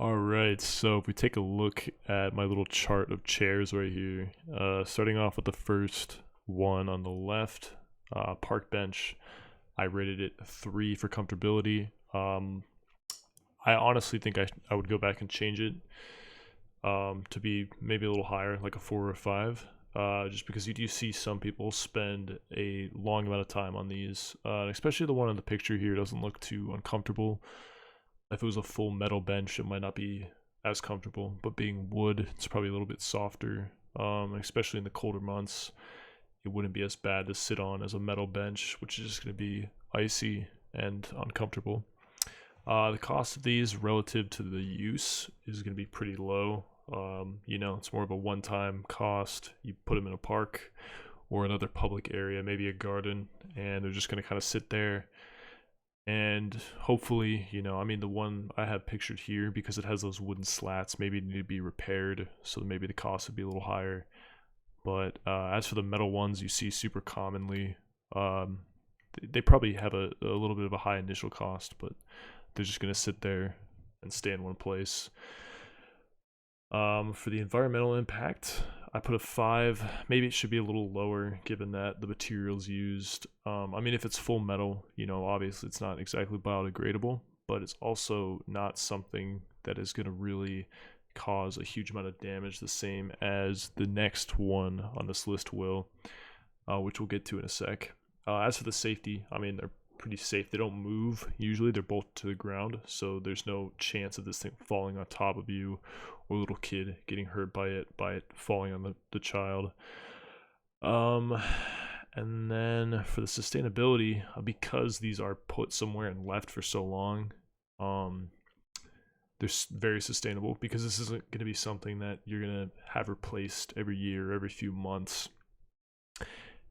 All right, so if we take a look at my little chart of chairs right here, starting off with the first one on the left, park bench, I rated it a 3 for comfortability. I honestly think I would go back and change it to be maybe a little higher, like a 4 or a 5. Just because you do see some people spend a long amount of time on these, especially the one in the picture here doesn't look too uncomfortable. If it was a full metal bench, it might not be as comfortable, but being wood, it's probably a little bit softer. Especially in the colder months, it wouldn't be as bad to sit on as a metal bench, which is just going to be icy and uncomfortable. The cost of these relative to the use is going to be pretty low. It's more of a one-time cost. You put them in a park or another public area, maybe a garden, and they're just going to kind of sit there. And hopefully, the one I have pictured here, because it has those wooden slats, maybe need to be repaired, so maybe the cost would be a little higher. But as for the metal ones you see super commonly, they probably have a little bit of a high initial cost, but they're just going to sit there and stay in one place. For the environmental impact, I put a 5. Maybe it should be a little lower given that the materials used. If it's full metal, obviously it's not exactly biodegradable, but it's also not something that is going to really cause a huge amount of damage, the same as the next one on this list will, which we'll get to in a sec. As for the safety, they're pretty safe. They don't move. Usually they're bolted to the ground, so there's no chance of this thing falling on top of you or a little kid getting hurt by it falling on the child. And then for the sustainability, because these are put somewhere and left for so long, they're very sustainable, because this isn't going to be something that you're going to have replaced every year, every few months.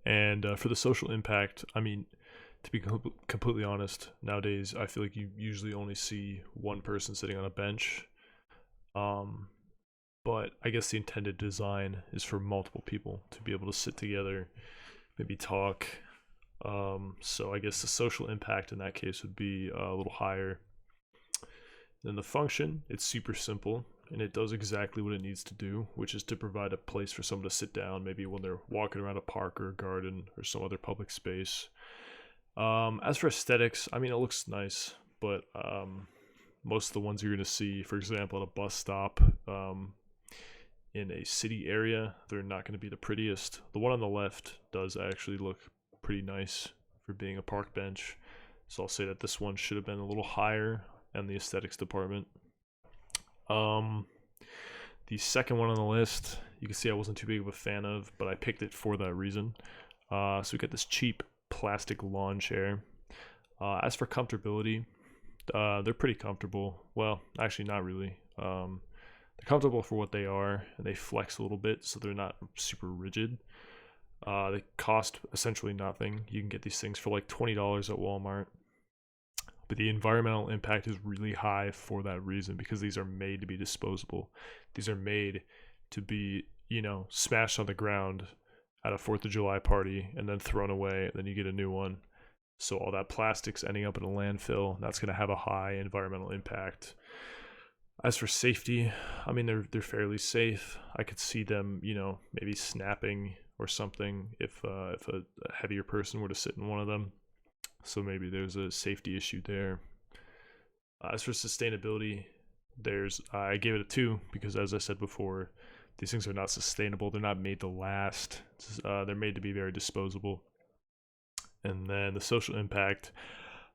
And for the social impact, to be completely honest, nowadays I feel like you usually only see one person sitting on a bench. But I guess the intended design is for multiple people to be able to sit together, maybe talk. So I guess the social impact in that case would be a little higher. Then the function, it's super simple, and it does exactly what it needs to do, which is to provide a place for someone to sit down, maybe when they're walking around a park or a garden or some other public space. As for aesthetics, it looks nice, but most of the ones you're going to see, for example, at a bus stop, in a city area, they're not going to be the prettiest. The one on the left does actually look pretty nice for being a park bench, so I'll say that this one should have been a little higher in the aesthetics department. The second one on the list, you can see I wasn't too big of a fan of, but I picked it for that reason. So we got this cheap plastic lawn chair. As for comfortability, they're pretty comfortable. Well, actually, not really. They're comfortable for what they are, and they flex a little bit, so they're not super rigid. They cost essentially nothing. You can get these things for like $20 at Walmart. But the environmental impact is really high for that reason, because these are made to be disposable. These are made to be, smashed on the ground at a 4th of July party and then thrown away, and then you get a new one. So all that plastic's ending up in a landfill. That's going to have a high environmental impact. As for safety, they're fairly safe. I could see them, maybe snapping or something if a heavier person were to sit in one of them. So maybe there's a safety issue there. As for sustainability, I gave it a 2 because, as I said before, these things are not sustainable. They're not made to last. They're made to be very disposable. And then the social impact,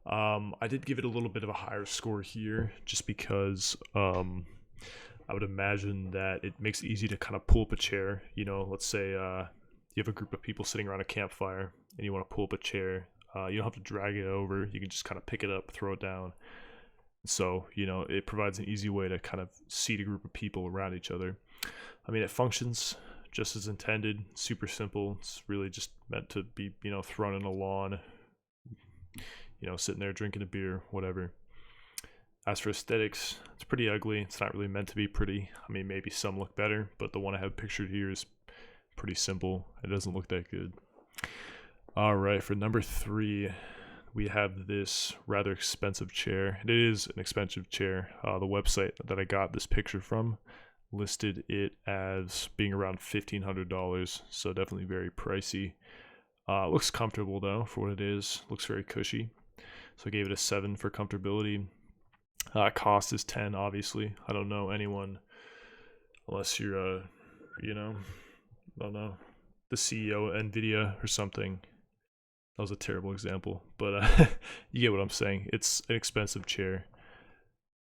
I did give it a little bit of a higher score here, just because I would imagine that it makes it easy to kind of pull up a chair. Let's say you have a group of people sitting around a campfire and you want to pull up a chair. You don't have to drag it over. You can just kind of pick it up, throw it down. So, it provides an easy way to kind of seat a group of people around each other. It functions just as intended, super simple. It's really just meant to be, thrown in a lawn, sitting there drinking a beer, whatever. As for aesthetics, it's pretty ugly. It's not really meant to be pretty. Maybe some look better, but the one I have pictured here is pretty simple. It doesn't look that good. All right, for number 3, we have this rather expensive chair. It is an expensive chair. The website that I got this picture from listed it as being around $1,500, so definitely very pricey. Looks comfortable though for what it is. Looks very cushy. So I gave it a 7 for comfortability. Cost is 10, obviously. I don't know anyone, unless you're, I don't know, the CEO of NVIDIA or something. That was a terrible example, but you get what I'm saying. It's an expensive chair.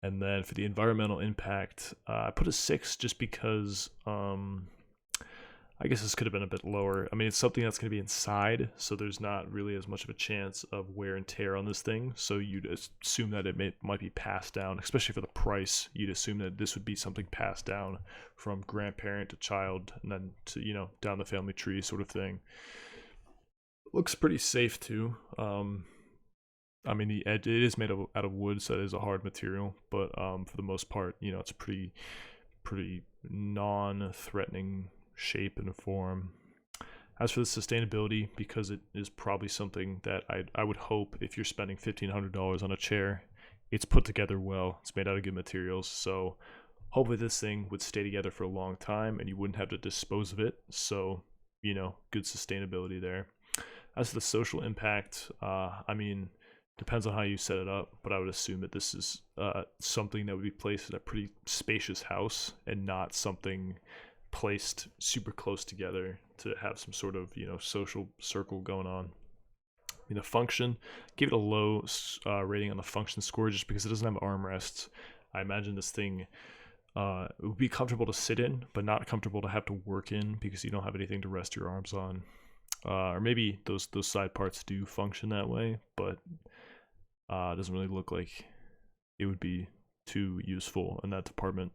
And then for the environmental impact, I put a 6 just because I guess this could have been a bit lower. I mean, it's something that's going to be inside, so there's not really as much of a chance of wear and tear on this thing. So you'd assume that it might be passed down, especially for the price. You'd assume that this would be something passed down from grandparent to child and then to, down the family tree sort of thing. Looks pretty safe too. I mean, the edge, it is made out of wood, so it is a hard material, but for the most part, it's a pretty non-threatening shape and form. As for the sustainability, because it is probably something that I would hope, if you're spending $1,500 on a chair, it's put together well. It's made out of good materials, so hopefully this thing would stay together for a long time and you wouldn't have to dispose of it. So, good sustainability there. As for the social impact, I mean, depends on how you set it up, but I would assume that this is something that would be placed in a pretty spacious house and not something placed super close together to have some sort of social circle going on. I mean, the function, give it a low rating on the function score just because it doesn't have armrests. I imagine this thing it would be comfortable to sit in, but not comfortable to have to work in because you don't have anything to rest your arms on. Or maybe those side parts do function that way, but it doesn't really look like it would be too useful in that department.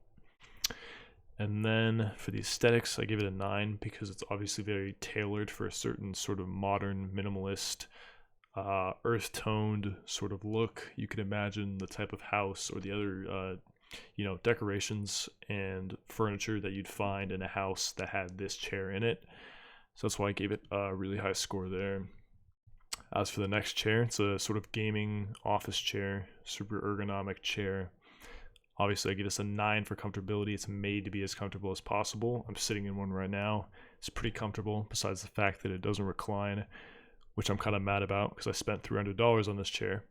And then for the aesthetics, I give it a 9 because it's obviously very tailored for a certain sort of modern minimalist, earth-toned sort of look. You can imagine the type of house or the other, decorations and furniture that you'd find in a house that had this chair in it. So that's why I gave it a really high score there. As for the next chair, it's a sort of gaming office chair, super ergonomic chair. Obviously, I give this a 9 for comfortability. It's made to be as comfortable as possible. I'm sitting in one right now. It's pretty comfortable, besides the fact that it doesn't recline, which I'm kind of mad about because I spent $300 on this chair.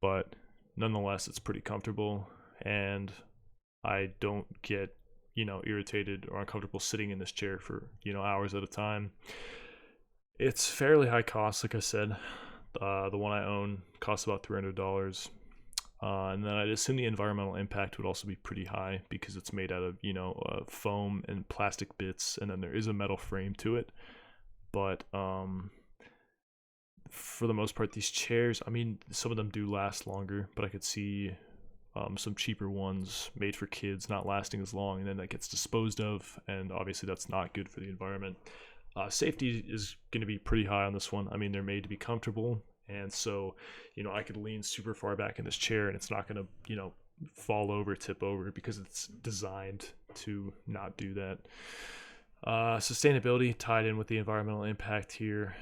But nonetheless, it's pretty comfortable, and I don't get, irritated or uncomfortable sitting in this chair for, hours at a time. It's fairly high cost, like I said. The one I own costs about $300. And then I'd assume the environmental impact would also be pretty high because it's made out of, foam and plastic bits, and then there is a metal frame to it. But for the most part, these chairs, I mean, some of them do last longer, but I could see some cheaper ones made for kids not lasting as long, and then that gets disposed of, and obviously that's not good for the environment. Safety is going to be pretty high on this one. I mean, they're made to be comfortable. And so, I could lean super far back in this chair and it's not going to, fall over, tip over because it's designed to not do that. Sustainability tied in with the environmental impact here.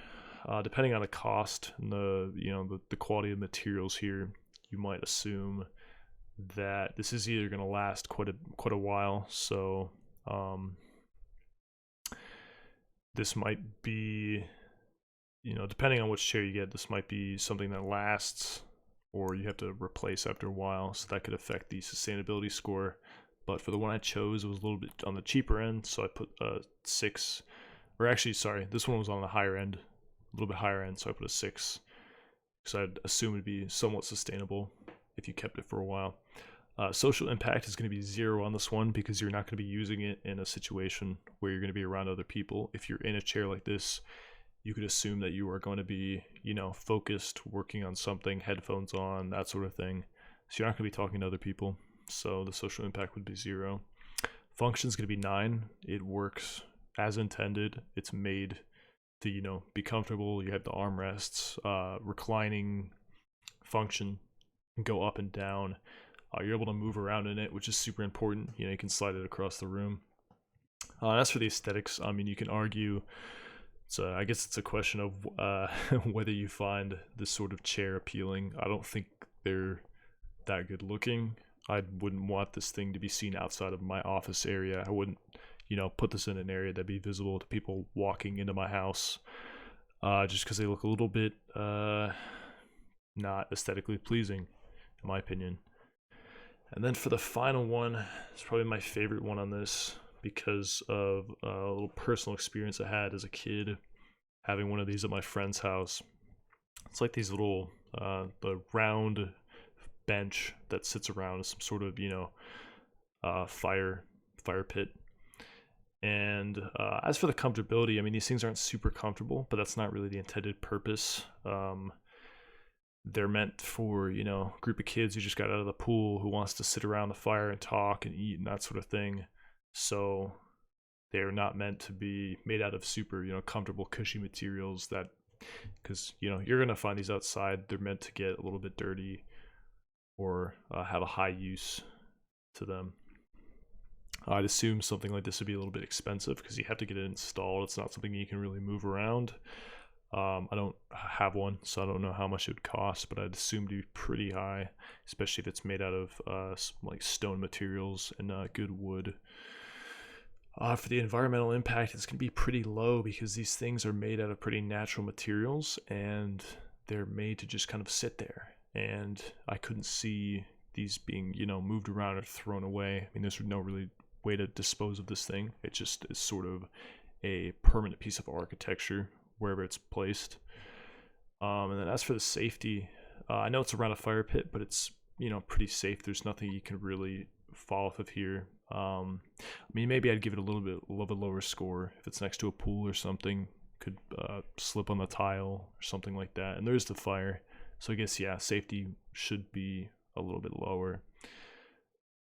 Depending on the cost and the quality of materials here, you might assume that this is either going to last quite a while. So, this might be, depending on which chair you get, this might be something that lasts or you have to replace after a while. So that could affect the sustainability score. But for the one I chose, it was a little bit on the cheaper end. So I put a 6, or actually, sorry, this one was on the higher end, a little bit higher end. So I put a 6 because I'd assume it'd be somewhat sustainable if you kept it for a while. Social impact is going to be 0 on this one because you're not going to be using it in a situation where you're going to be around other people. If you're in a chair like this, you could assume that you are going to be, focused, working on something, headphones on, that sort of thing. So you're not going to be talking to other people. So the social impact would be 0. Function is going to be 9. It works as intended. It's made to, be comfortable. You have the armrests, reclining function, go up and down. You're able to move around in it, which is super important. You can slide it across the room. As for the aesthetics, I mean, you can argue So I guess it's a question of whether you find this sort of chair appealing. I don't think they're that good looking. I wouldn't want this thing to be seen outside of my office area. I wouldn't, put this in an area that'd be visible to people walking into my house, just because they look a little bit not aesthetically pleasing, in my opinion. And then for the final one, it's probably my favorite one on this because of a little personal experience I had as a kid having one of these at my friend's house. It's like these little, the round bench that sits around some sort of, fire pit. And as for the comfortability, I mean, these things aren't super comfortable, but that's not really the intended purpose. They're meant for, a group of kids who just got out of the pool who wants to sit around the fire and talk and eat and that sort of thing. So they're not meant to be made out of super, comfortable, cushy materials that, because, you're going to find these outside. They're meant to get a little bit dirty or have a high use to them. I'd assume something like this would be a little bit expensive because you have to get it installed. It's not something you can really move around. I don't have one, so I don't know how much it would cost, but I'd assume to be pretty high, especially if it's made out of like stone materials and good wood. For the environmental impact, it's going to be pretty low because these things are made out of pretty natural materials and they're made to just kind of sit there. And I couldn't see these being, moved around or thrown away. I mean, there's no really way to dispose of this thing. It just is sort of a permanent piece of architecture wherever it's placed. And then as for the safety, I know it's around a fire pit, but it's, pretty safe. There's nothing you can really fall off of here. I mean, maybe I'd give it a little bit lower score if it's next to a pool or something. Could slip on the tile or something like that. And there's the fire. So I guess, yeah, safety should be a little bit lower.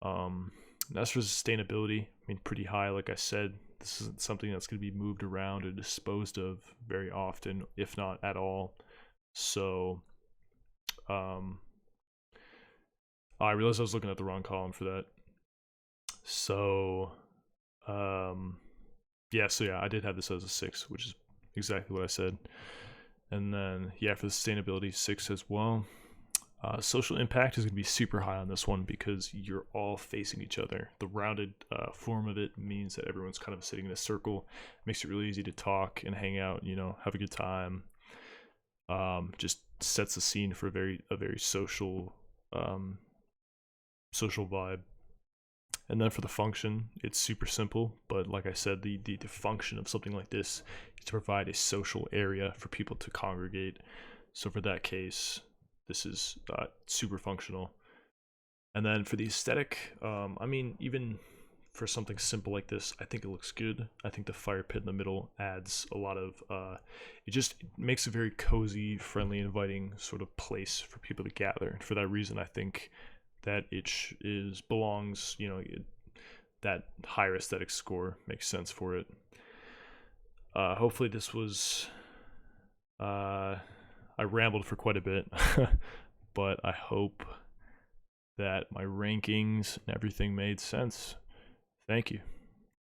As for sustainability, I mean, pretty high. Like I said, this isn't something that's going to be moved around or disposed of very often, if not at all. So, I realized I was looking at the wrong column for that. So, yeah, I did have this as a 6, which is exactly what I said. And then, yeah, for the sustainability, 6 as well. Social impact is going to be super high on this one because you're all facing each other. The rounded form of it means that everyone's kind of sitting in a circle. It makes it really easy to talk and hang out, have a good time. Just sets the scene for a very social vibe. And then for the function, it's super simple, but like I said, the function of something like this is to provide a social area for people to congregate. So for that case, this is super functional. And then for the aesthetic, I mean, even for something simple like this, I think it looks good. I think the fire pit in the middle adds a lot of, it just makes a very cozy, friendly, inviting sort of place for people to gather. And for that reason, I think that it belongs, that higher aesthetic score makes sense for it. Hopefully this was, I rambled for quite a bit, but I hope that my rankings and everything made sense. Thank you.